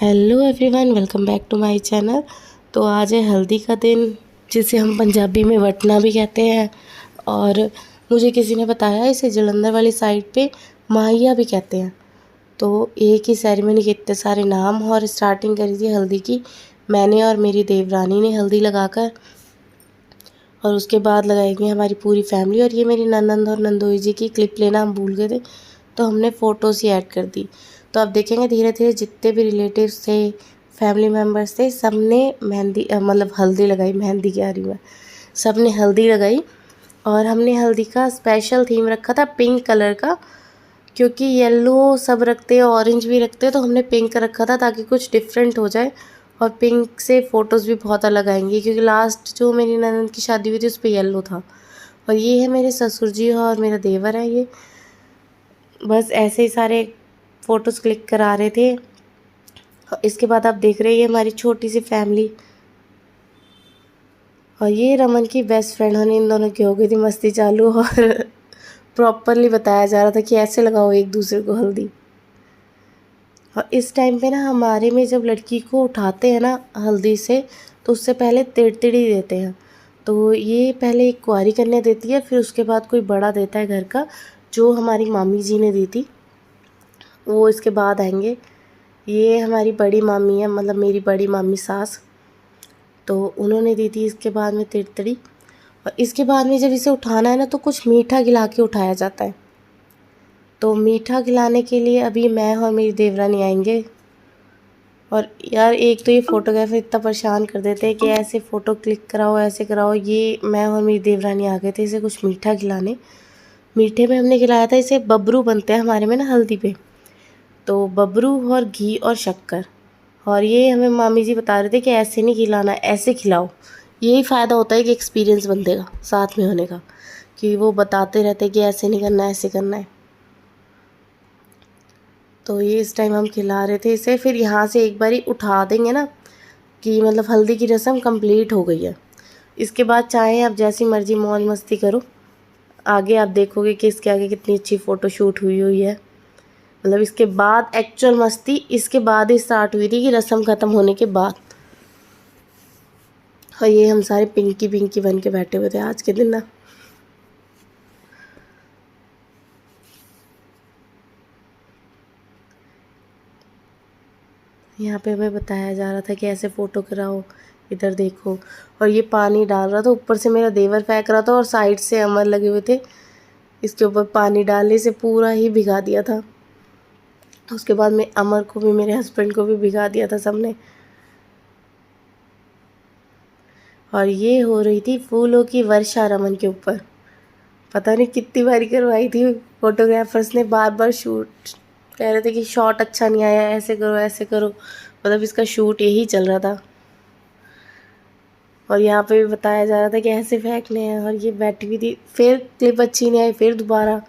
Hello everyone, welcome back to my channel. तो आज है हल्दी का दिन, जिसे हम पंजाबी में वटना भी कहते हैं। और मुझे किसी ने बताया इसे जलंधर वाली साइड पे माहिया भी कहते हैं। तो एक ही सेरेमनी के इतने सारे नाम, और स्टार्टिंग करी थी हल्दी की मैंने और मेरी देवरानी ने हल्दी लगाकर, और उसके बाद लगाई गई हमारी पूरी फैमिली। और ये मेरी ननंद और नंदोई जी की क्लिप लेना हम भूल गए थे, तो हमने फ़ोटोज़ ही ऐड कर दी। तो आप देखेंगे धीरे धीरे जितने भी रिलेटिव्स थे, फैमिली मेम्बर्स थे, सब ने मेहंदी मतलब हल्दी लगाई। मेहंदी कह रही हूँ मैं, सब ने हल्दी लगाई। और हमने हल्दी का स्पेशल थीम रखा था पिंक कलर का, क्योंकि येलो सब रखते हैं, ऑरेंज भी रखते हैं, तो हमने पिंक रखा था ताकि कुछ डिफरेंट हो जाए। और पिंक से फ़ोटोज़ भी बहुत अलग आएंगी, क्योंकि लास्ट जो मेरी ननद की शादी हुई थी उस पर येलो था। और ये है मेरे ससुर जी और मेरा देवर है। ये बस ऐसे ही सारे फ़ोटोज़ क्लिक करा रहे थे। इसके बाद आप देख रहे हैं ये हमारी छोटी सी फैमिली। और ये रमन की बेस्ट फ्रेंड होने इन दोनों की हो गई थी मस्ती चालू। और प्रॉपरली बताया जा रहा था कि ऐसे लगाओ एक दूसरे को हल्दी। और इस टाइम पे ना हमारे में जब लड़की को उठाते हैं ना हल्दी से, तो उससे पहले तिड़तिड़ी देते हैं। तो ये पहले एक कुंवारी कन्या देती है, फिर उसके बाद कोई बड़ा देता है घर का, जो हमारी मामी जी ने दी थी, वो इसके बाद आएंगे। ये हमारी बड़ी मामी है, मतलब मेरी बड़ी मामी सास, तो उन्होंने दी थी इसके बाद में तिड़तिड़ी। और इसके बाद में जब इसे उठाना है ना, तो कुछ मीठा खिला के उठाया जाता है। तो मीठा खिलाने के लिए अभी मैं और मेरी देवरानी आएंगे। और यार एक तो ये फ़ोटोग्राफर इतना परेशान कर देते हैं कि ऐसे फ़ोटो क्लिक कराओ, ऐसे कराओ। ये मैं और मेरी देवरानी आ गए थे इसे कुछ मीठा खिलाने। मीठे में हमने खिलाया था इसे, बबरू बनते हैं हमारे में ना हल्दी पे, तो बबरू और घी और शक्कर। और ये हमें मामी जी बता रहे थे कि ऐसे नहीं खिलाना, ऐसे खिलाओ। यही फ़ायदा होता है कि एक्सपीरियंस बनतेगा साथ में होने का, कि वो बताते रहते कि ऐसे नहीं करना, ऐसे करना है। तो ये इस टाइम हम खिला रहे थे इसे। फिर यहाँ से एक बारी उठा देंगे ना, कि मतलब हल्दी की रस्म कंप्लीट हो गई है। इसके बाद चाहे आप जैसी मर्ज़ी मौज मस्ती करो। आगे आप देखोगे कि इसके आगे कितनी अच्छी फ़ोटो शूट हुई हुई है। मतलब इसके बाद एक्चुअल मस्ती इसके बाद ही स्टार्ट हुई थी, कि रस्म ख़त्म होने के बाद। और ये हम सारे पिंकी पिंकी बन के बैठे हुए थे आज के दिन ना। यहाँ पे हमें बताया जा रहा था कि ऐसे फ़ोटो कराओ, इधर देखो। और ये पानी डाल रहा था, ऊपर से मेरा देवर फेंक रहा था और साइड से अमर लगे हुए थे। इसके ऊपर पानी डालने से पूरा ही भिगा दिया था। उसके बाद में अमर को भी, मेरे हस्बैंड को भी भिगा दिया था सबने। और ये हो रही थी फूलों की वर्षा रमन के ऊपर। पता नहीं कितनी बारी करवाई थी। फोटोग्राफर्स ने बार बार शूट, कह रहे थे कि शॉट अच्छा नहीं आया, ऐसे करो ऐसे करो। मतलब इसका शूट यही चल रहा था। और यहाँ पे भी बताया जा रहा था कि ऐसे फेंकने हैं। और ये बैठी हुई थी, फिर क्लिप अच्छी नहीं आई, फिर दोबारा।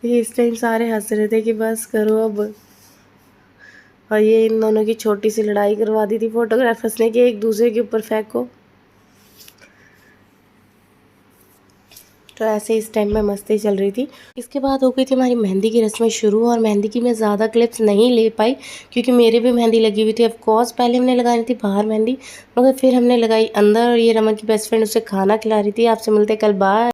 ये इस टाइम सारे हंस रहे थे कि बस करो अब। और ये इन दोनों की छोटी सी लड़ाई करवा दी थी फोटोग्राफर्स ने, कि एक दूसरे के ऊपर फेंको। तो ऐसे इस टाइम में मस्ती चल रही थी। इसके बाद हो गई थी हमारी मेहंदी की रस्में शुरू। और मेहंदी की मैं ज़्यादा क्लिप्स नहीं ले पाई, क्योंकि मेरे भी मेहंदी लगी हुई थी। ऑफ कोर्स पहले हमने लगाई थी बाहर मेहंदी, मगर फिर हमने लगाई अंदर। और ये रमन की बेस्ट फ्रेंड उसे खाना खिला रही थी। आपसे मिलते कल, बाय।